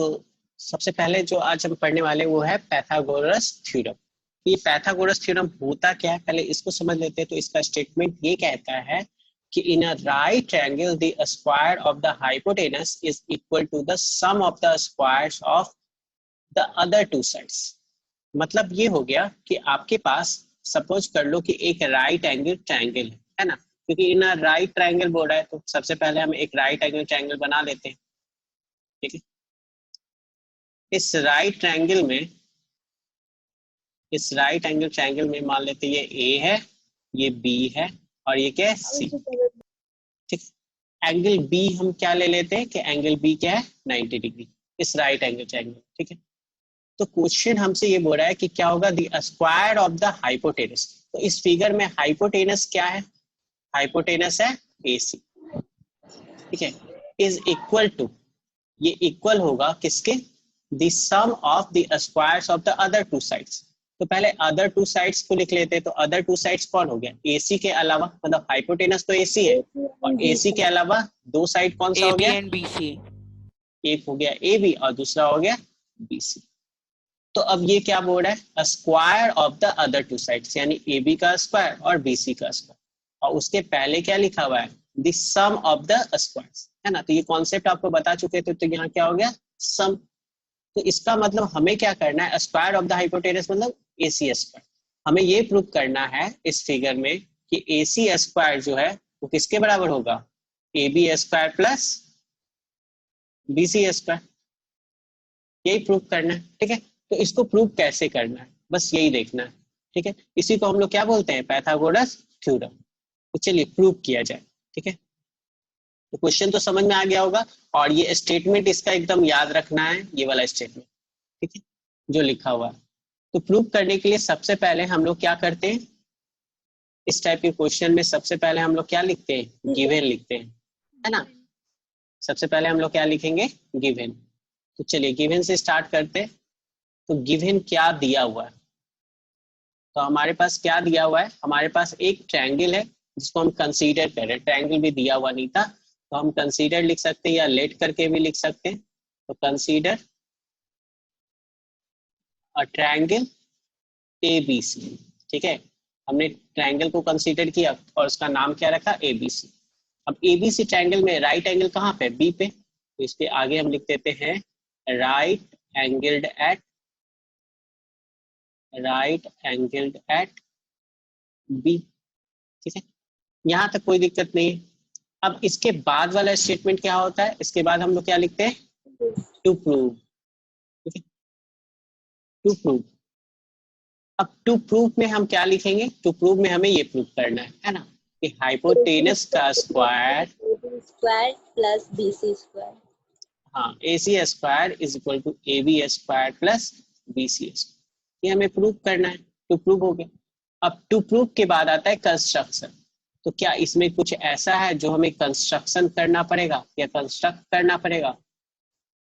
तो सबसे पहले जो आज हम पढ़ने वाले वो है पैथागोरस थ्योरम। ये पैथागोरस थ्योरम होता क्या है पहले इसको समझ लेते हैं। तो इसका स्टेटमेंट ये कहता है कि in a right triangle the square of the hypotenuse is equal to the sum of the squares of the other two sides. मतलब ये हो गया कि आपके पास सपोज कर लो कि एक राइट एंगल ट्रायंगल है ना, क्योंकि इन अ राइट ट्रायंगल बोल रहा है तो सबसे पहले हम एक राइट एंगल ट्रायंगल बना लेते हैं। ठीक है, इस राइट ट्रायंगल में मान लेते हैं ये A है, ये B है और ये क्या है C। ठीक, एंगल B हम क्या ले लेते हैं कि एंगल B क्या है 90 डिग्री, इस राइट एंगल ट्रायंगल। ठीक है, तो क्वेश्चन हमसे ये बोल रहा है कि क्या होगा the square of the hypotenuse. तो इस फिगर में हाइपोटेनस क्या है, हाइपोटेनस है AC। ठीक है, इज इक्वल टू, ये इक्वल होगा किसके, the sum of the squares of the other two sides. तो पहले अदर टू साइड्स को लिख लेते हैं। तो अदर टू साइड्स कौन हो गया, AC के अलावा, मतलब हाइपोटेनस तो AC है और AC के अलावा दो साइड कौन सा हो गया, एक हो गया AB और दूसरा हो गया BC। तो अब ये क्या बोल रहा है, square of the other two sides, यानी AB का स्क्वायर और BC का स्क्वायर, और उसके पहले क्या लिखा हुआ है, the sum of the squares, है ना। तो ये कॉन्सेप्ट आपको बता चुके थे। तो यहाँ क्या हो गया सम। तो इसका मतलब हमें क्या करना है, स्क्वायर ऑफ द हाइपोटेनस मतलब AC स्क्वायर। हमें ये प्रूव करना है इस फिगर में कि AC स्क्वायर जो है वो किसके बराबर होगा, AB square plus BC square. यही प्रूव करना है। ठीक है, तो इसको प्रूव कैसे करना है बस यही देखना है। ठीक है, इसी को हम लोग क्या बोलते हैं, पैथागोरस थ्योरम। तो चलिए प्रूव किया जाए। ठीक है, तो क्वेश्चन तो समझ में आ गया होगा और ये स्टेटमेंट इसका एकदम याद रखना है, ये वाला स्टेटमेंट। ठीक है, जो लिखा हुआ है। तो प्रूव करने के लिए सबसे पहले हम लोग क्या करते हैं, इस टाइप के क्वेश्चन में सबसे पहले हम लोग क्या लिखते हैं, गिवन लिखते हैं, है ना। सबसे पहले हम लोग क्या लिखेंगे, गिवन। तो चलिए गिवन से स्टार्ट करते हैं। तो गिवन क्या दिया हुआ है, तो हमारे पास क्या दिया हुआ है, हमारे पास एक ट्रायंगल है जिसको हम कंसीडर करें। ट्रायंगल भी दिया हुआ नहीं था तो हम कंसीडर लिख सकते हैं या लेट करके भी लिख सकते हैं। तो कंसीडर अ ट्रायंगल ABC। ठीक है, हमने ट्रायंगल को कंसीडर किया और उसका नाम क्या रखा, ABC। अब ABC ट्रायंगल में राइट एंगल कहाँ पे, B पे। तो इसके आगे हम लिख देते हैं राइट एंगल्ड एट B। ठीक है, यहाँ तक कोई दिक्कत नहीं है। अब इसके बाद वाला स्टेटमेंट क्या होता है, इसके बाद हम लोग क्या लिखते हैं, टू प्रूव। ठीक है, टू प्रूव। अब टू प्रूव में हम क्या लिखेंगे, टू प्रूव में हमें ये प्रूव करना है ना, कि हाइपोटेनस का स्क्वायर प्लस BC स्क्वायर, हाँ AC square is equal to AB square plus BC square. ये हमें प्रूव करना है। टू प्रूव हो गया। अब टू प्रूव के बाद आता है कंस्ट्रक्शन। तो क्या इसमें कुछ ऐसा है जो हमें कंस्ट्रक्शन करना पड़ेगा या कंस्ट्रक्ट करना पड़ेगा,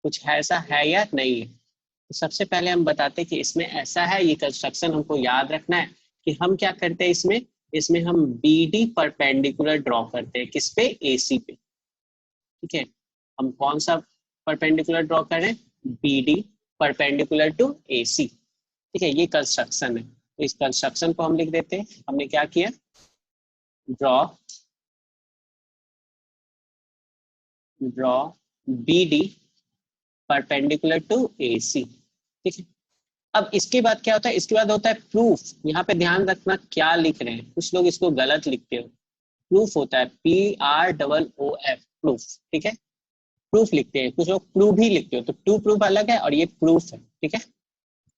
कुछ ऐसा है या नहीं है। तो सबसे पहले हम बताते हैं कि इसमें ऐसा है, ये कंस्ट्रक्शन हमको याद रखना है कि हम क्या करते हैं इसमें हम BD परपेंडिकुलर ड्रॉ करते हैं, किस पे, AC पे। ठीक है, हम कौन सा परपेंडिकुलर ड्रॉ कर रहे हैं, BD परपेंडिकुलर टू AC। ठीक है, ये कंस्ट्रक्शन है। तो इस कंस्ट्रक्शन को हम लिख देते हैं, हमने क्या किया, draw BD perpendicular to AC। ठीक है, अब इसके बाद क्या होता है, इसके बाद होता है प्रूफ। यहाँ पे ध्यान रखना क्या लिख रहे हैं, कुछ लोग इसको गलत लिखते हो। प्रूफ होता है PROOF, प्रूफ। ठीक है, प्रूफ लिखते हैं, कुछ लोग प्रूफ ही लिखते हो। तो टू प्रूफ अलग है और ये प्रूफ है। ठीक है,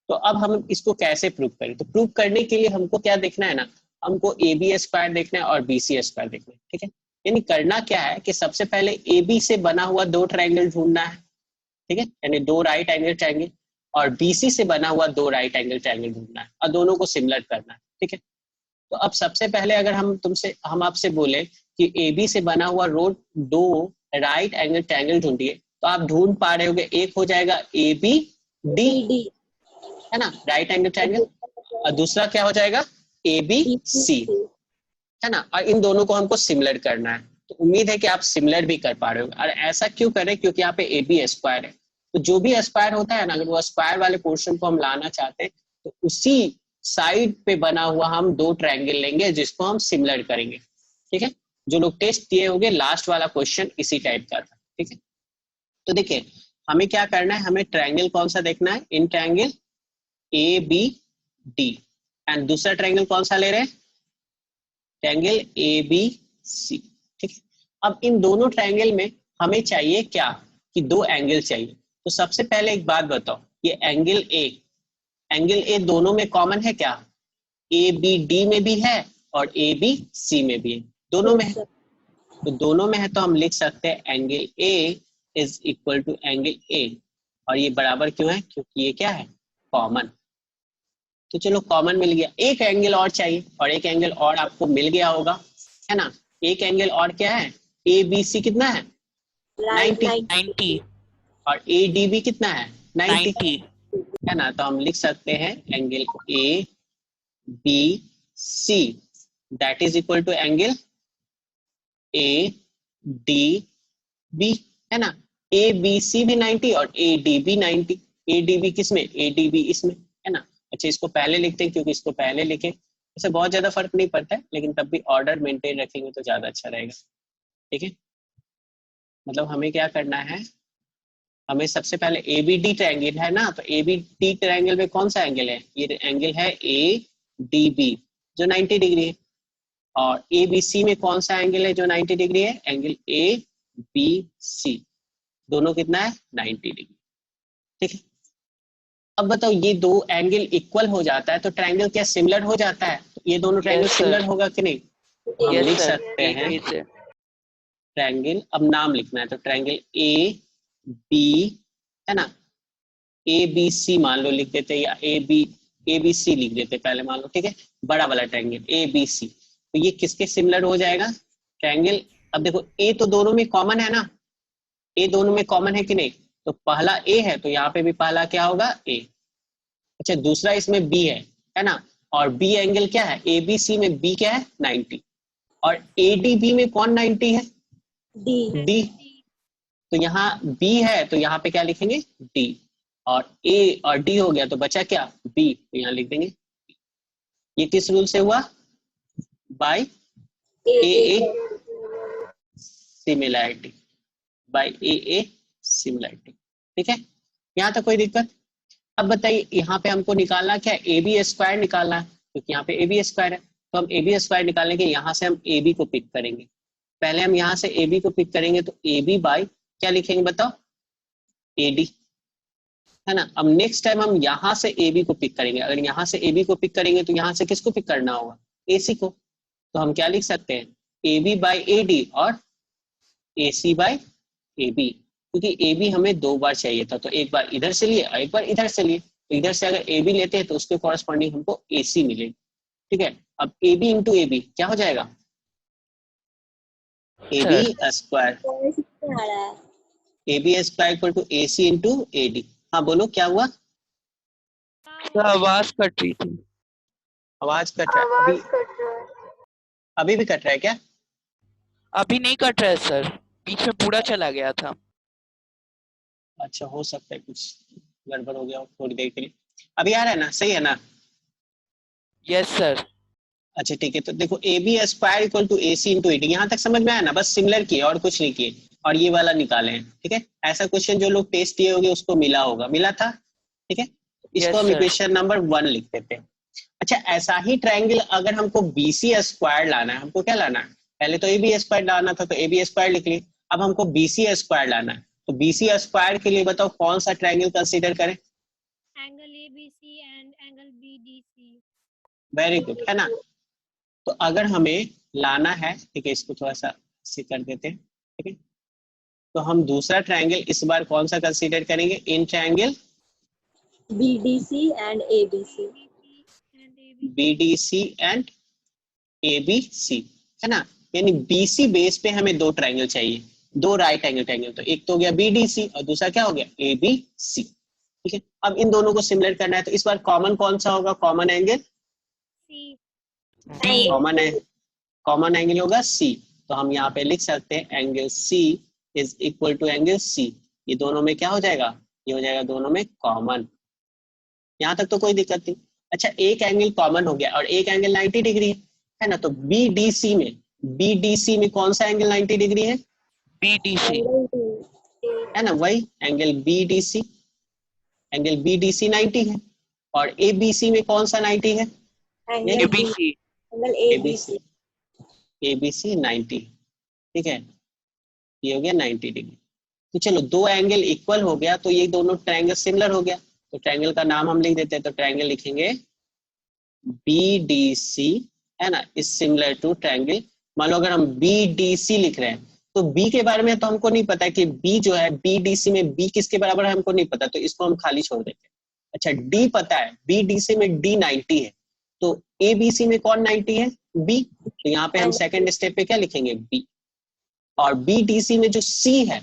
तो अब हम इसको कैसे प्रूफ करें, तो प्रूफ करने के लिए हमको क्या देखना है ना, हमको AB स्क्वायर देखना है और BC स्क्वायर देखना है। ठीक है, यानी करना क्या है कि सबसे पहले AB से बना हुआ दो ट्रायंगल ढूंढना है। ठीक है, यानी दो राइट एंगल ट्रायंगल, और BC से बना हुआ दो राइट एंगल ट्रायंगल ढूंढना है और दोनों को सिमिलर करना है। ठीक है, तो अब सबसे पहले अगर हम आपसे बोले कि AB से बना हुआ दो राइट एंगल ट्रायंगल ढूंढिए, तो आप ढूंढ पा रहे होगे, एक हो जाएगा ABD, है ना, राइट एंगल ट्रायंगल, और दूसरा क्या हो जाएगा ABC, है ना। और इन दोनों को हमको सिमिलर करना है। तो उम्मीद है कि आप सिमिलर भी कर पा रहे हो। और ऐसा क्यों करें, क्योंकि यहाँ पे AB स्क्वायर है। तो जो भी एस्पायर होता है ना, अगर वो एस्पायर वाले पोर्शन को हम लाना चाहते हैं तो उसी साइड पे बना हुआ हम दो ट्रायंगल लेंगे जिसको हम सिमिलर करेंगे। ठीक है, जो लोग टेस्ट दिए होंगे लास्ट वाला क्वेश्चन इसी टाइप का था। ठीक है, तो देखिए हमें क्या करना है, हमें ट्रायंगल कौन सा देखना है, in triangle A B D, and दूसरा ट्रायंगल कौन सा ले रहे हैं, ट्रायंगल ए बी सी। ठीक है, अब इन दोनों ट्रायंगल में हमें चाहिए क्या कि दो एंगल चाहिए। तो सबसे पहले एक बात बताओ, ये एंगल ए दोनों में कॉमन है क्या, ए बी डी में भी है और ए बी सी में भी है, दोनों में है। तो दोनों में है तो हम लिख सकते हैं angle A is equal to angle A, और ये बराबर क्यों है, क्योंकि ये क्या है, कॉमन। तो चलो कॉमन मिल गया, एक एंगल और चाहिए और एक एंगल और आपको मिल गया होगा, है ना। एक एंगल और क्या है, ए बी सी कितना है 90 और ए डी बी कितना है 90, है ना। तो हम लिख सकते हैं angle A B C that is equal to angle A D B, है ना। ए बी सी भी 90 और A D B 90, A D B किसमें, ए डी बी इसमें, है ना। अच्छा इसको पहले लिखते हैं क्योंकि इसको पहले लिखे, इससे बहुत ज्यादा फर्क नहीं पड़ता है, लेकिन तब भी ऑर्डर मेंटेन रखेंगे तो ज्यादा अच्छा रहेगा। ठीक है, मतलब हमें क्या करना है, हमें सबसे पहले ए बी डी ट्रायंगल है ना, तो ए बी डी ट्रायंगल में कौन सा एंगल है, ये एंगल है ए डी बी जो 90 डिग्री है, और ए बी सी में कौन सा एंगल है जो 90 डिग्री है, एंगल ए बी सी, दोनों कितना है 90 डिग्री। ठीक है, अब बताओ ये दो एंगल इक्वल हो जाता है तो ट्रायंगल क्या सिमिलर हो जाता है, तो ये दोनों ट्रायंगल सिमिलर होगा कि नहीं, तो हम लिख सकते हैं ट्रायंगल, अब नाम लिखना है तो ट्रायंगल ए बी, है ना, ए बी सी मान लो लिख देते, या ए बी सी लिख देते पहले मान लो। ठीक है, बड़ा वाला ट्रायंगल ए बी सी, तो ये किसके सिमिलर हो जाएगा ट्रायंगल, अब देखो ए तो दोनों में कॉमन है ना, ए दोनों में कॉमन है कि नहीं, तो पहला ए है तो यहाँ पे भी पहला क्या होगा ए। अच्छा दूसरा इसमें बी है ना, और बी एंगल क्या है, ए बी सी में बी क्या है 90, और ए डी बी में कौन 90 है, डी। तो यहाँ बी है तो यहाँ पे क्या लिखेंगे डी, और ए और डी हो गया तो बचा क्या बी, तो यहाँ लिख देंगे। ये किस रूल से हुआ, by A similarity, by A similarity. ठीक है, यहाँ तक कोई दिक्कत। अब बताइए यहाँ पे हमको निकालना क्या है, ए बी स्क्वायर निकालना है, क्योंकि यहाँ पे ए बी स्क्वायर है, तो हम ए बी स्क्वायर निकालने के यहाँ से हम ए बी को पिक करेंगे। पहले हम यहाँ से ए बी को पिक करेंगे तो ए बी बाई क्या लिखेंगे बताओ, ए डी, है ना। अब नेक्स्ट टाइम हम यहाँ से ए बी को पिक करेंगे, अगर यहाँ से ए बी को पिक करेंगे तो यहाँ से किसको पिक करना होगा, ए सी को। तो हम क्या लिख सकते हैं, A B by A D और A C by A B, क्योंकि ए बी हमें दो बार चाहिए था, तो एक बार इधर से लिए और एक बार इधर से लिए, तो इधर से अगर ए बी लेते हैं तो उसके कॉरेस्पॉन्डिंग हमको ए सी मिलेगी। ठीक है, अब A B into A B क्या हो जाएगा, A B square, A B square equal to A C into A D. हाँ बोलो क्या हुआ, आवाज कट रही थी, आवाज कट रहा है, अभी भी कट रहा है क्या, अभी नहीं कट रहा है सर, बीच में पूरा चला गया था। अच्छा हो सकता है कुछ गड़बड़ हो गया हो थोड़ी देर के लिए, अभी आ रहा है ना, सही है ना। Yes sir. अच्छा ठीक है, तो देखो A B square equal to A C into A D, यहाँ तक समझ में आया ना, बस सिमिलर किए और कुछ नहीं किए, और ये वाला निकाले हैं। ठीक है, ऐसा क्वेश्चन जो लोग टेस्ट दिए होंगे उसको मिला होगा, मिला था। ठीक है, इसको हम इक्वेशन नंबर 1 लिख देते हैं। अच्छा ऐसा ही ट्रायंगल अगर हमको बी सी स्क्वायर लाना है, हमको क्या लाना है, पहले तो ए बी स्क्वायर लाना था तो ए बी स्क्वायर लिख लिए, अब हमको बी सी स्क्वायर लाना है, तो बी सी स्क्वायर के लिए बताओ कौन सा ट्रायंगल कंसीडर करें, angle ABC and angle BDC। Very good, है ना। तो अगर हमें लाना है, ठीक है, इसको थोड़ा सा ऐसे कर देते हैं। ठीक है, तो हम दूसरा ट्रायंगल इस बार कौन सा कंसीडर करेंगे, in triangle BDC and ABC। BDC and ABC, है ना, यानी BC बेस पे हमें दो ट्रायंगल चाहिए, दो राइट एंगल ट्रायंगल, तो एक तो हो गया BDC और दूसरा क्या हो गया ABC। ठीक है, अब इन दोनों को सिमिलर करना है, तो इस बार कॉमन कौन सा होगा, common angle C। Common angle होगा C, तो हम यहाँ पे लिख सकते हैं angle C is equal to angle C, ये दोनों में क्या हो जाएगा, ये हो जाएगा दोनों में कॉमन। यहाँ तक तो कोई दिक्कत नहीं। अच्छा, एक एंगल कॉमन हो गया और एक एंगल 90 डिग्री है ना, तो BDC में कौन सा एंगल 90 डिग्री है? BDC। है ना, वही एंगल BDC, एंगल BDC 90 है। और ABC में कौन सा 90 है? Angle ABC। ABC। ABC 90, ठीक है, ये हो गया 90 डिग्री। तो चलो दो एंगल इक्वल हो गया तो ये दोनों ट्रायंगल सिमिलर हो गया, तो ट्रायंगल का नाम हम लिख देते हैं। तो ट्रायंगल लिखेंगे BDC, है ना, इज सिमिलर टू ट्रायंगल। मान लो अगर हम BDC लिख रहे हैं तो B के बारे में तो हमको नहीं पता कि B जो है BDC में B किसके बराबर है, हमको नहीं पता, तो इसको हम खाली छोड़ देते हैं। अच्छा, D पता है, BDC में D 90 है, तो ABC में कौन 90 है? B। तो यहाँ पे हम सेकंड स्टेप पे क्या लिखेंगे? B। और BDC में जो C है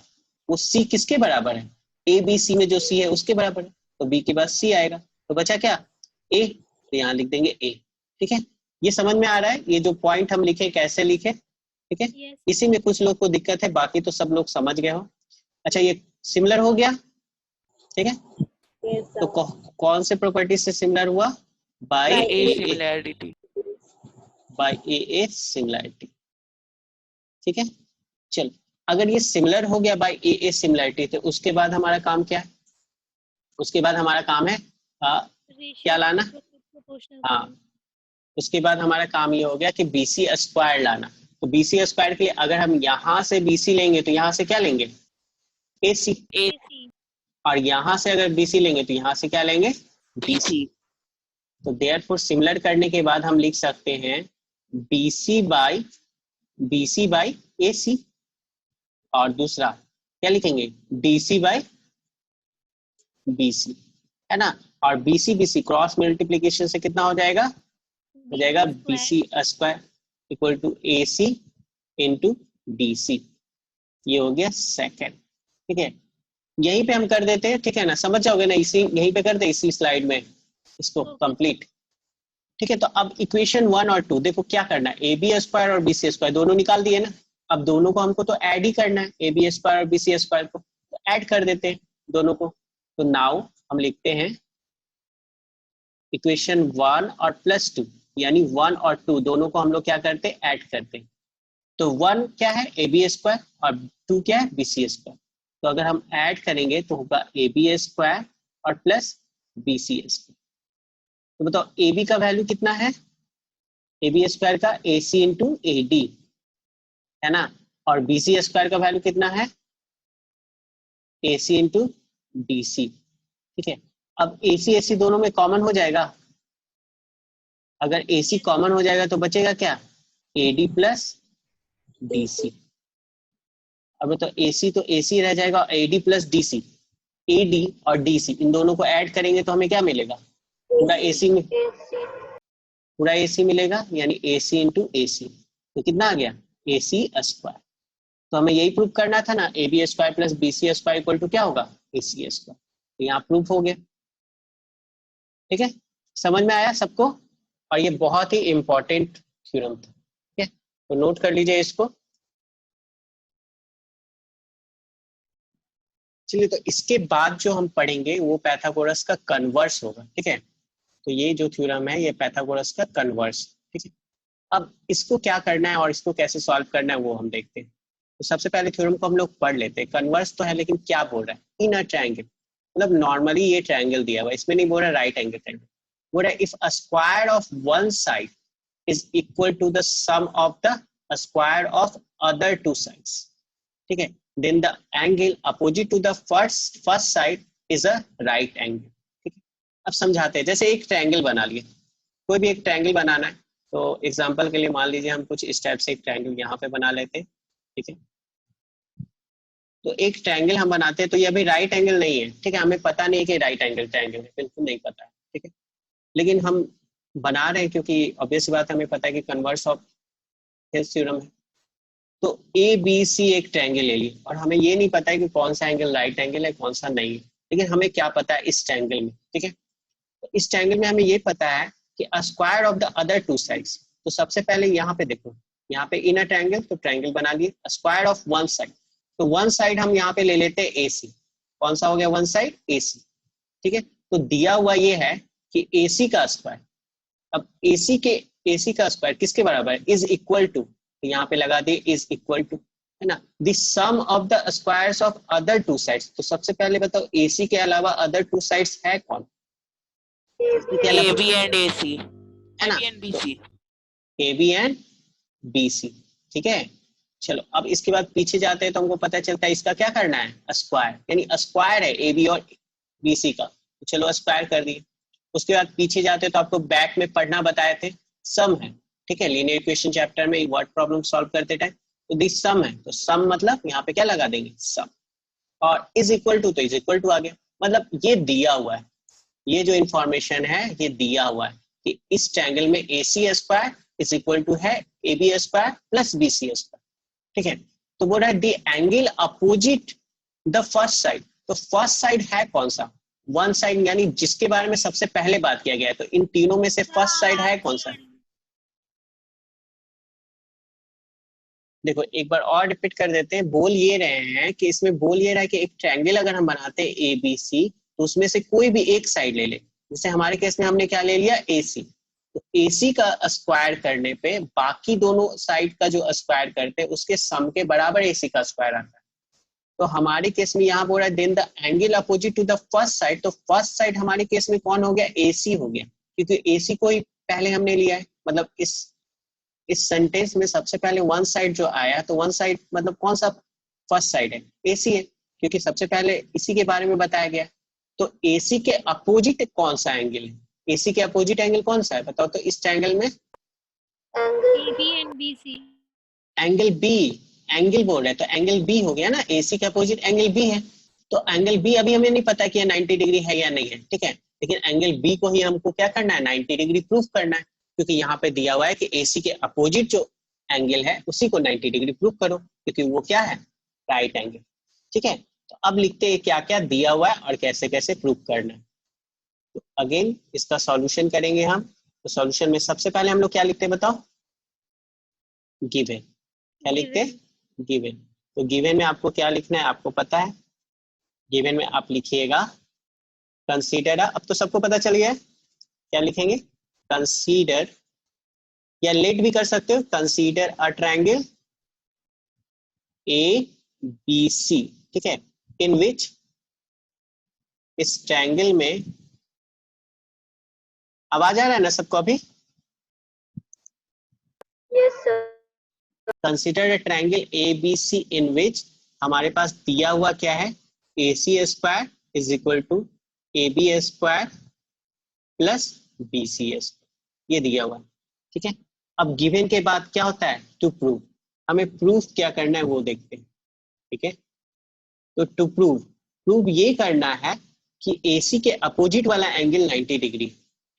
वो C किसके बराबर है? ABC में जो C है उसके बराबर है, तो B के बाद C आएगा, तो बचा क्या? A। तो यहाँ लिख देंगे A। ठीक है, ये समझ में आ रहा है? ये जो पॉइंट हम लिखे कैसे लिखे, ठीक है। Yes. इसी में कुछ लोग को दिक्कत है, बाकी तो सब लोग समझ गए हो। अच्छा, ये सिमिलर हो गया, ठीक है। तो कौन से प्रॉपर्टी से सिमिलर हुआ? By AA similarity. By AA similarity, ठीक है। चल, अगर ये सिमिलर हो गया बाय AA सिमिलैरिटी, तो उसके बाद हमारा काम क्या है? उसके बाद हमारा काम है क्या लाना? हाँ, उसके बाद हमारा काम ये हो गया कि BC स्क्वायर लाना। तो BC स्क्वायर के लिए अगर हम यहाँ से BC लेंगे तो यहाँ से क्या लेंगे? AC। और यहाँ से अगर BC लेंगे तो यहाँ से क्या लेंगे? BC। तो देयरफॉर सिमिलर करने के बाद हम लिख सकते हैं BC बाय AC। और दूसरा क्या लिखेंगे? DC बाय BC, है ना। और BC क्रॉस मल्टीप्लीकेशन से कितना हो जाएगा? हो जाएगा BC square equal to AC into DC। ये हो गया सेकंड, ठीक है। यहीं पे हम कर देते हैं, ठीक है ना, समझ जाओगे ना, इसी यहीं पे कर दे, इसी स्लाइड में इसको कंप्लीट, ठीक है। तो अब इक्वेशन 1 और 2 देखो क्या करना है, AB स्क्वायर और BC स्क्वायर दोनों निकाल दिए ना। अब दोनों को हमको तो ऐड ही करना है, AB स्क्वायर और BC स्क्वायर को, तो ऐड कर देते हैं दोनों को। तो नाउ हम लिखते हैं इक्वेशन 1 और +2, यानी 1 और 2 दोनों को हम लोग क्या करते हैं? ऐड करते हैं। तो 1 क्या है? AB स्क्वायर, और 2 क्या है? BC square. तो अगर हम ऐड करेंगे तो होगा AB स्क्वायर और प्लस BC स्क्वायर। तो बताओ AB का वैल्यू कितना है? AB स्क्वायर का AC इंटू AD, है ना। और BC स्क्वायर का वैल्यू कितना है? AC इंटू DC, ठीक है। अब AC दोनों में कॉमन हो जाएगा। अगर AC कॉमन हो जाएगा तो बचेगा क्या? AD plus DC। अब तो AC तो AC रह जाएगा, AD प्लस DC। AD और DC इन दोनों को ऐड करेंगे तो हमें क्या मिलेगा? पूरा AC मिलेगा, यानी AC इंटू AC। तो कितना आ गया? AC square. तो हमें यही प्रूव करना था ना, AB square plus BC square equal to क्या होगा? AC square. तो यहाँ प्रूव हो गया, ठीक है। समझ में आया सबको? और ये बहुत ही इंपॉर्टेंट थ्योरम था, ठीक है, तो नोट कर लीजिए इसको। चलिए, तो इसके बाद जो हम पढ़ेंगे वो पाइथागोरस का कन्वर्स होगा, ठीक है। तो ये जो थ्योरम है ये पाइथागोरस का कन्वर्स, ठीक है। अब इसको क्या करना है और इसको कैसे सॉल्व करना है वो हम देखते हैं। तो सबसे पहले थ्योरम को हम लोग पढ़ लेते हैं। कन्वर्स तो है, लेकिन क्या बोल रहा है? इन अ ट्रायंगल, मतलब नॉर्मली ये ट्रायंगल दिया हुआ है, इसमें नहीं बोल रहा राइट एंगल ट्रायंगल, बोल रहा है if a square of one side is equal to the sum of the square of other two sides, ठीक है, then the angle opposite to the first side is a right angle, ठीक है। अब समझाते हैं, जैसे एक ट्रायंगल बना लिए, कोई भी एक ट्रायंगल बनाना है, तो एग्जांपल के लिए मान लीजिए हम कुछ इस टाइप से एक ट्रायंगल यहाँ पे बना लेते हैं, ठीक है। तो एक ट्रायंगल हम बनाते हैं, तो ये अभी राइट एंगल नहीं है, ठीक है, हमें पता नहीं है कि राइट एंगल ट्रायंगल है, बिल्कुल नहीं पता है, ठीक है, लेकिन हम बना रहे हैं क्योंकि ऑब्वियस बात हमें पता है कि कन्वर्स ऑफ हिल्स थ्योरम है। तो ABC एक ट्रायंगल ले ली और हमें ये नहीं पता है कि कौन सा एंगल राइट एंगल है कौन सा नहीं है, लेकिन हमें क्या पता है इस ट्रायंगल में, ठीक है। तो इस ट्रायंगल में हमें ये पता है कि square of the other two sides. तो सबसे पहले यहाँ पे देखो, यहाँ पे इन अ ट्रायंगल, तो ट्रायंगल बना लिए, स्क्वायर ऑफ वन साइड, तो वन साइड हम यहाँ पे ले लेते हैं AC, कौन सा हो गया वन साइड AC, ठीक है। तो दिया हुआ ये है कि AC का स्क्वायर, अब AC का स्क्वायर किसके बराबर है, इज इक्वल टू, तो यहाँ पे लगा दिए इज इक्वल टू, है ना, the sum of the squares of other two sides. तो सबसे पहले बताओ AC के अलावा अदर टू साइड्स है कौन, इसके अलावा AB एंड AC, है ना, AB and BC। AB and BC, ठीक है। चलो अब इसके बाद पीछे जाते हैं तो हमको पता चलता है इसका क्या करना है, स्क्वायर, यानी स्क्वायर है AB और BC का, तो चलो स्क्वायर कर दिए। उसके बाद पीछे जाते तो आपको बैक में पढ़ना बताए थे, सम है, ठीक है, लीनियर इक्वेशन चैप्टर में वर्ड प्रॉब्लम सॉल्व करते टाइम, तो दिस सम है, तो सम मतलब यहाँ पे क्या लगा देंगे सम, और इज इक्वल टू, तो इज इक्वल टू आ गया, मतलब ये दिया हुआ है, ये जो इंफॉर्मेशन है ये दिया हुआ है कि इस ट्रायंगल में AC square is equal to है AB square plus BC square, ठीक है। तो बोल रहा है the angle opposite the first side, तो फर्स्ट साइड है कौन सा, वन साइड, यानी जिसके बारे में सबसे पहले बात किया गया है, तो इन तीनों में से फर्स्ट साइड है कौन सा, देखो एक बार और रिपीट कर देते हैं, बोल ये रहे हैं कि इसमें बोल ये रहा है कि एक ट्रायंगल अगर हम बनाते हैं ABC, तो उसमें से कोई भी एक साइड ले ले, जैसे हमारे केस में हमने क्या ले लिया AC, तो AC का स्क्वायर करने पे बाकी दोनों साइड का जो स्क्वायर करते हैं उसके सम के बराबर AC का स्क्वायर आता है। तो हमारे केस में यहाँ बोल रहा है then the angle opposite to the first side, तो फर्स्ट साइड हमारे केस में कौन हो गया, AC हो गया, क्योंकि AC को ही पहले हमने लिया है, मतलब इस सेंटेंस में सबसे पहले वन साइड जो आया, तो वन साइड मतलब कौन सा फर्स्ट साइड है, AC है, क्योंकि सबसे पहले इसी के बारे में बताया गया। तो AC के अपोजिट कौन सा एंगल है, AC के अपोजिट एंगल कौन सा है बताओ, तो इस ट्रायंगल में AB and BC। Angle B, angle बोल रहे हैं, तो एंगल B हो गया ना, AC के अपोजिट एंगल B है, तो एंगल B अभी हमें नहीं पता कि 90 डिग्री है या नहीं है, ठीक है, लेकिन एंगल B को ही हमको क्या करना है, 90 डिग्री प्रूफ करना है, क्योंकि यहाँ पे दिया हुआ है कि AC के अपोजिट जो एंगल है उसी को 90 डिग्री प्रूफ करो, क्योंकि वो क्या है, राइट एंगल, ठीक है। तो अब लिखते हैं क्या क्या दिया हुआ है और कैसे कैसे प्रूफ करना है। तो अगेन इसका सॉल्यूशन करेंगे हम, तो सॉल्यूशन में सबसे पहले हम लोग क्या लिखते हैं बताओ, गिवन, क्या लिखते हैं, गिवन। तो गिवन में आपको क्या लिखना है आपको पता है, गिवन में आप लिखिएगा कंसीडर, अब तो सबको पता चल गया है, क्या लिखेंगे, कंसीडर, या लेट भी कर सकते हो, कंसीडर अ ट्रायंगल ABC, ठीक है, इन विच, इस ट्रायंगल में, आवाज आ रहा है ना सबको अभी, Yes, sir. Consider a triangle ABC in which, हमारे पास दिया हुआ क्या है, AC square is equal to AB square plus BC square, ये दिया हुआ है, ठीक है। अब गिवन के बाद क्या होता है, टू प्रूव, हमें प्रूफ क्या करना है वो देखते हैं, ठीक है। तो टू प्रूव ये करना है कि AC के अपोजिट वाला एंगल 90 डिग्री,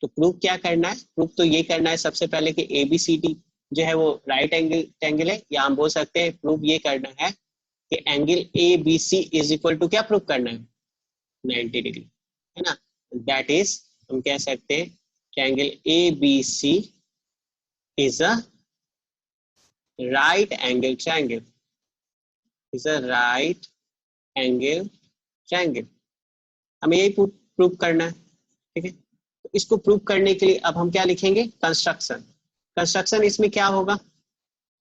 तो प्रूफ क्या करना है, प्रूफ तो ये करना है सबसे पहले कि ABCD जो है वो राइट एंगल है, या हम बोल सकते हैं प्रूफ ये करना है कि angle ABC is equal to, क्या प्रूफ करना है, 90 डिग्री, है ना, दैट इज हम कह सकते हैं triangle ABC is a right angle triangle, is a right angle triangle, हमें यही प्रूव करना है, ठीक है। तो इसको प्रूव करने के लिए अब हम क्या लिखेंगे, कंस्ट्रक्शन, कंस्ट्रक्शन इसमें क्या होगा,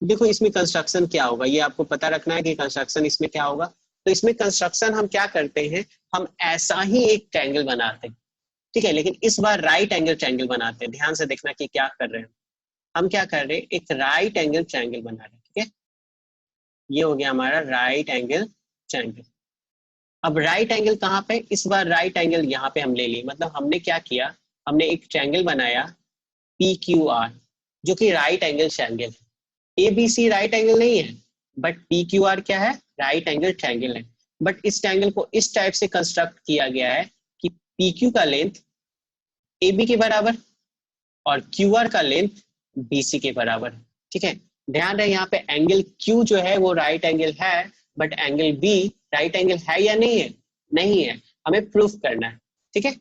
देखो इसमें कंस्ट्रक्शन क्या होगा ये आपको पता रखना है कि कंस्ट्रक्शन इसमें क्या होगा। तो इसमें कंस्ट्रक्शन हम क्या करते हैं, हम ऐसा ही एक ट्रायंगल बनाते हैं, ठीक है, लेकिन इस बार राइट एंगल ट्रायंगल बनाते हैं, ध्यान से देखना कि क्या कर रहे हैं, हम क्या कर रहे हैं, एक राइट एंगल ट्रायंगल बना रहे हैं, ठीक है, ये हो गया हमारा राइट एंगल ट्रायंगल। अब राइट एंगल कहाँ पे, इस बार राइट एंगल यहाँ पे हम ले लिए, मतलब हमने क्या किया, हमने एक ट्रायंगल बनाया PQR जो कि राइट एंगल ट्रायंगल है, ABC राइट एंगल नहीं है, बट PQR क्या है, राइट एंगल ट्रायंगल है, बट इस ट्रायंगल को इस टाइप से कंस्ट्रक्ट किया गया है कि PQ का लेंथ AB के बराबर और QR का लेंथ BC के बराबर, ठीक है। ध्यान रहे यहाँ पे एंगल Q जो है वो राइट एंगल है, but angle B right angle है या नहीं है, नहीं है, हमें प्रूफ करना है, ठीक है।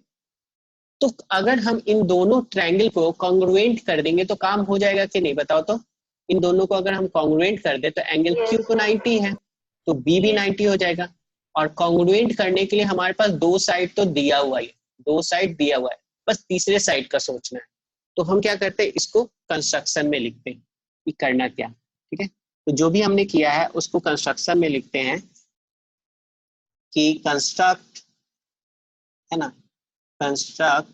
तो अगर हम इन दोनों ट्रायंगल को कॉन्ग्रुएंट कर देंगे तो काम हो जाएगा कि नहीं बताओ, तो इन दोनों को अगर हम कॉन्ग्रुएंट कर दे तो एंगल Q तो 90 है, तो B भी 90 हो जाएगा, और कॉन्ग्रुएंट करने के लिए हमारे पास दो साइड तो दिया हुआ है, दो साइड दिया हुआ है, बस तीसरे साइड का सोचना है। तो हम क्या करते हैं, इसको कंस्ट्रक्शन में लिखते हैं कि करना क्या, ठीक है। तो जो भी हमने किया है उसको कंस्ट्रक्शन में लिखते हैं कि कंस्ट्रक्ट, है ना, कंस्ट्रक्ट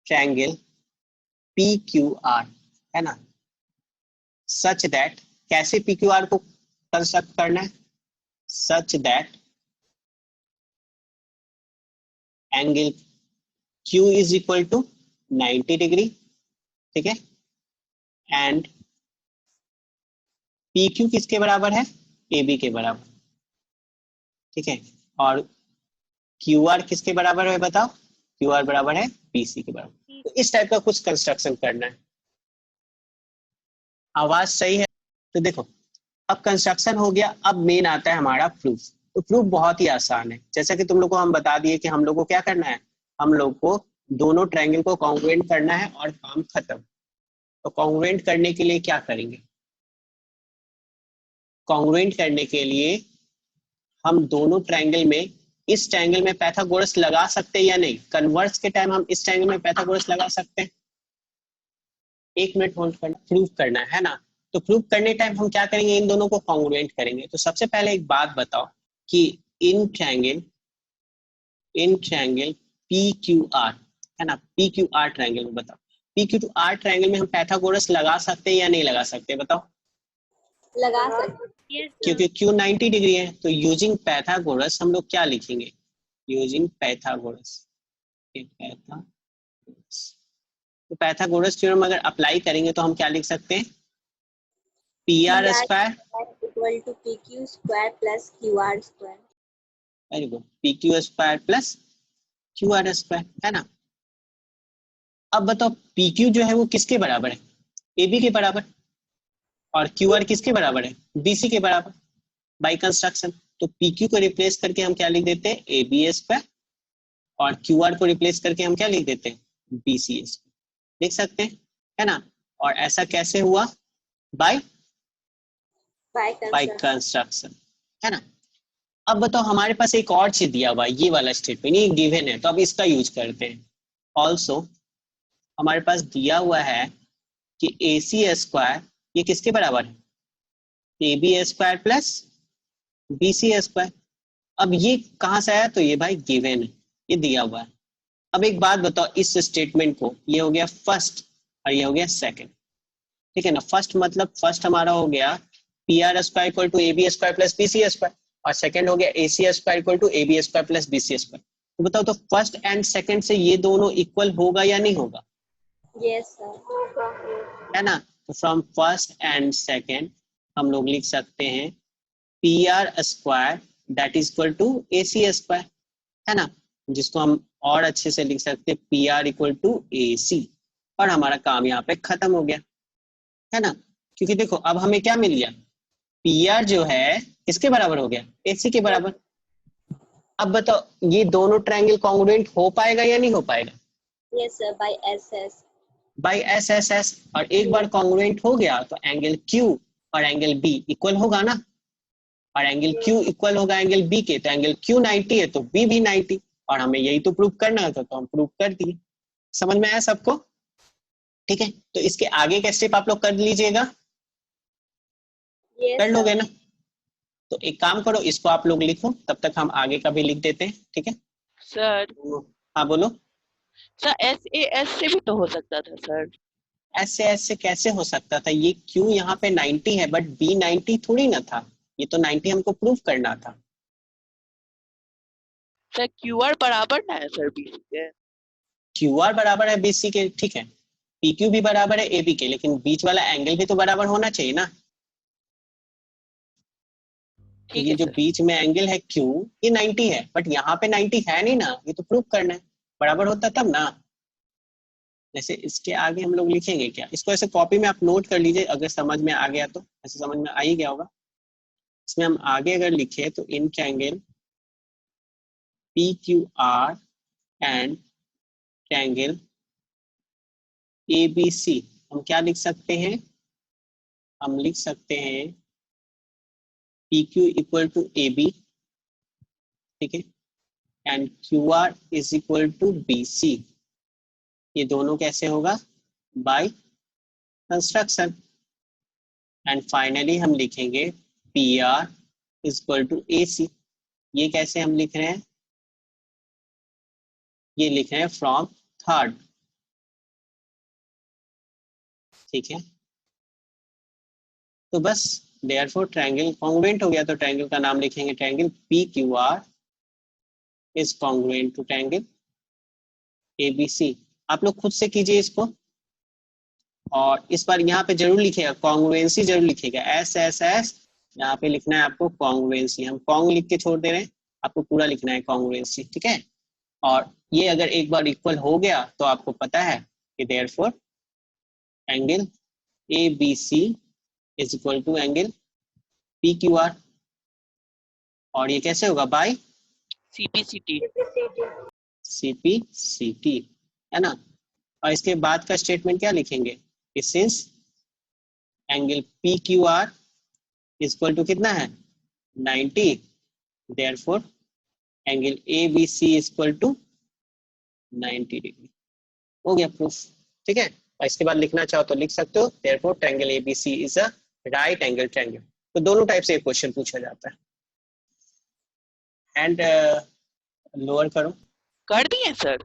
ट्रायंगल PQR, है ना, सच दैट, कैसे PQR को कंस्ट्रक्ट करना है, such that angle Q is equal to 90 degree, ठीक है, एंड PQ किसके बराबर है, AB के बराबर, ठीक है, और QR किसके बराबर है बताओ, QR बराबर है BC के बराबर। तो इस टाइप का कुछ कंस्ट्रक्शन करना है। आवाज सही है? तो देखो अब कंस्ट्रक्शन हो गया, अब मेन आता है हमारा प्रूफ। तो प्रूफ बहुत ही आसान है, जैसा कि तुम लोग को हम बता दिए कि हम लोग को क्या करना है, हम लोग को दोनों ट्रायंगल को कॉन्ग्रुएंट करना है और काम खत्म। तो कॉन्ग्रुएंट करने के लिए क्या करेंगे, कॉन्ग्रुएंट करने के लिए हम दोनों ट्रायंगल में, इस ट्रायंगल में पाइथागोरस लगा सकते हैं या नहीं, कन्वर्स के टाइम हम इस ट्रायंगल में पाइथागोरस लगा सकते हैं। एक मिनट होल्ड करना, प्रूफ करना है ना। तो प्रूफ करने टाइम हम क्या करेंगे, इन दोनों को कॉन्ग्रुएंट करेंगे। तो सबसे पहले एक बात बताओ कि इन ट्रायंगल PQR, है ना, PQR ट्रायंगल में बताओ, PQR ट्रायंगल में हम पाइथागोरस लगा सकते हैं या नहीं लगा सकते, बताओ। लगा सकते। Yes, sir. क्योंकि Q 90 डिग्री है, तो यूजिंग पाइथागोरस हम लोग क्या लिखेंगे, यूजिंग पाइथागोरस, तो पाइथागोरस थ्योरम अगर अप्लाई करेंगे तो हम क्या लिख सकते हैं, PR square equal to PQ square plus QR square. Very good, PQ square plus QR square, है ना। अब बताओ PQ जो है वो किसके बराबर है, AB के बराबर, और QR किसके बराबर है, BC के बराबर, बाय कंस्ट्रक्शन। तो PQ को रिप्लेस करके हम क्या लिख देते हैं, AB स्क्वायर, और QR को रिप्लेस करके हम क्या लिख देते हैं, BC स्क्वायर, लिख सकते हैं, है ना। और ऐसा कैसे हुआ, बाय कंस्ट्रक्शन, है ना। अब बताओ हमारे पास एक और चीज दिया हुआ है, ये वाला स्टेटमेंट, ये गिवन है, तो अब इसका यूज करते हैं। ऑल्सो हमारे पास दिया हुआ है कि AC स्क्वायर ये किसके बराबर है, AB square plus BC square. अब ये कहाँ से आया, तो ये भाई गिवन है, ये दिया हुआ है। अब एक बात बताओ, इस स्टेटमेंट को, ये हो गया फर्स्ट और ये हो गया सेकंड, ठीक है ना। फर्स्ट मतलब फर्स्ट हमारा हो गया PR square equal to AB square plus BC square, और सेकंड हो गया AC square equal to AB square plus BC square. तो बताओ, तो फर्स्ट एंड सेकंड से ये दोनों इक्वल होगा या नहीं होगा, यस सर। है ना। तो फ्रॉम फर्स्ट एंड सेकंड हम लोग लिख सकते हैं PR square that is equal to AC square, है ना, जिसको हम और अच्छे से लिख सकते हैं PR इक्वल टू AC, और हमारा काम यहाँ पे खत्म हो गया, है ना। क्योंकि देखो अब हमें क्या मिल गया, PR जो है किसके बराबर हो गया, AC के बराबर। अब बताओ ये दोनों ट्रायंगल कॉन्ग्रुएंट हो पाएगा या नहीं हो पाएगा, yes sir, by SS। By SSS। और एक बार कॉन्ग्रुएंट हो गया तो एंगल Q और एंगल B इक्वल होगा ना, और एंगल Q इक्वल होगा एंगल B के, तो एंगल Q 90 है तो B भी 90, और हमें यही तो प्रूव करना था, तो हम प्रूव कर दिए। समझ में आया सबको, ठीक है। तो इसके आगे का स्टेप आप लोग कर लीजिएगा, कर यस लोगे सर। ना। तो एक काम करो, इसको आप लोग लिखो, तब तक हम आगे का भी लिख देते हैं, ठीक है। सर हाँ बोलो। सर SAS से भी तो हो सकता था सर। ऐसे कैसे हो सकता था, ये क्यों यहाँ पे 90 है बट B 90 थोड़ी ना था, ये तो 90 हमको प्रूव करना था। सर QR बराबर ना है सर BC के। QR बराबर है BC के, ठीक है, PQ भी बराबर है AB के, लेकिन बीच वाला एंगल भी तो बराबर होना चाहिए ना। तो ठीक ये है जो सर। बीच में एंगल है Q, ये 90 है, बट यहाँ पे 90 है नहीं ना, ये तो प्रूव करना है, बराबर होता तब ना। जैसे इसके आगे हम लोग लिखेंगे क्या, इसको ऐसे कॉपी में आप नोट कर लीजिए, अगर समझ में आ गया तो, ऐसे समझ में आ ही गया होगा। इसमें हम आगे अगर लिखे तो in triangle PQR and triangle ABC हम क्या लिख सकते हैं, हम लिख सकते हैं PQ इक्वल टू AB, ठीक है, and QR is equal to BC। ये दोनों कैसे होगा? By construction. एंड फाइनली हम लिखेंगे PR is equal to AC। ये कैसे हम लिख रहे हैं? ये लिख रहे हैं फ्रॉम थर्ड, ठीक है। तो बस देयरफॉर ट्रायंगल कॉन्ग्रुएंट हो गया, तो ट्रायंगल का नाम लिखेंगे triangle PQR is congruent to triangle ABC। आप लोग खुद से कीजिए इसको, और इस बार यहाँ पे जरूर लिखिएगा, कॉन्ग्रुएंसी जरूर लिखिएगा, SSS यहाँ पे लिखना है आपको कॉन्ग्रुएंसी। हम कॉन्ग लिख के छोड़ दे रहे हैं, आपको पूरा लिखना है कॉन्ग्रुएंसी, ठीक है। और ये अगर एक बार इक्वल हो गया तो आपको पता है कि therefore angle ABC is equal to angle PQR। और ये कैसे होगा? Bye CPCT। CPCT, है ना। और इसके बाद का स्टेटमेंट क्या लिखेंगे? Since angle PQR is equal to कितना है? 90, therefore angle ABC is equal to 90 degree. हो गया प्रूफ, ठीक है। और इसके बाद लिखना चाहो तो लिख सकते हो, therefore triangle ABC is a right angle triangle. तो दोनों टाइप से एक क्वेश्चन पूछा जाता है। एंड लोअर करो। कर दिए सर?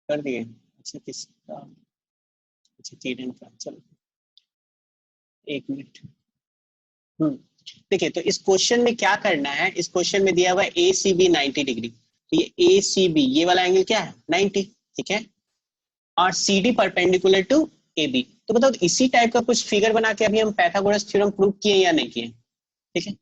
कर दिए? अच्छा, किसका? अच्छा, चिल्ड्रन का। चलो एक मिनट। देखिए, तो इस क्वेश्चन में क्या करना है? इस क्वेश्चन में दिया हुआ है ACB 90 डिग्री। तो ये ACB, ये वाला एंगल क्या है? 90, ठीक है। और CD परपेंडिकुलर टू AB। तो बताओ, इसी टाइप का कुछ फिगर बना के अभी हम पाइथागोरस थ्योरम प्रूव किए या नहीं किए? ठीक है।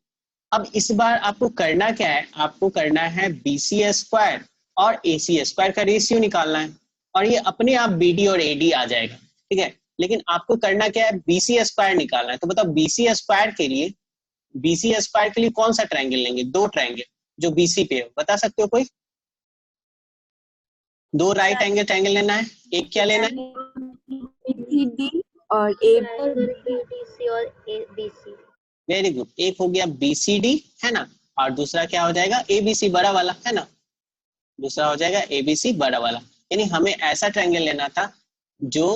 अब इस बार आपको करना क्या है? आपको करना है BC स्क्वायर और AC स्क्वायर का रेशियो निकालना है, और ये अपने आप BD और AD आ जाएगा, ठीक है। लेकिन आपको करना क्या है? BC स्क्वायर निकालना है। तो बताओ, BC स्क्वायर के लिए कौन सा ट्रायंगल लेंगे? दो ट्रायंगल जो BC पे हो, बता सकते हो कोई? दो राइट एंगल ट्रायंगल लेना है। एक क्या लेना है? BCD और BDC और ABC। Very good. एक हो गया BCD, है ना, और दूसरा क्या हो जाएगा? ABC बड़ा वाला, है ना। दूसरा हो जाएगा ABC बड़ा वाला। यानी हमें ऐसा ट्रायंगल लेना था जो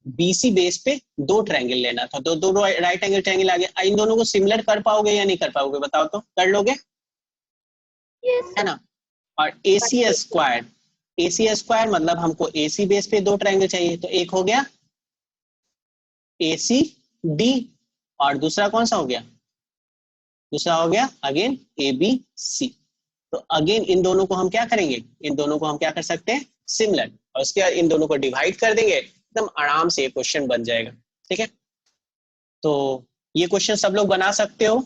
BC बेस पे दो ट्रायंगल लेना था। तो दो राइट एंगल ट्रायंगल आ गया। इन दोनों को सिमिलर कर पाओगे या नहीं कर पाओगे? बताओ तो। कर लोगे? है ना। और AC स्क्वायर मतलब हमको AC बेस पे दो ट्रायंगल चाहिए। तो एक हो गया ACD, और दूसरा कौन सा हो गया? दूसरा हो गया अगेन ABC। तो अगेन इन दोनों को हम क्या करेंगे? इन दोनों को हम क्या कर सकते हैं? सिमिलर। और उसके बाद इन दोनों को डिवाइड कर देंगे, एकदम आराम से ये क्वेश्चन बन जाएगा, ठीक है। तो ये क्वेश्चन सब लोग बना सकते हो।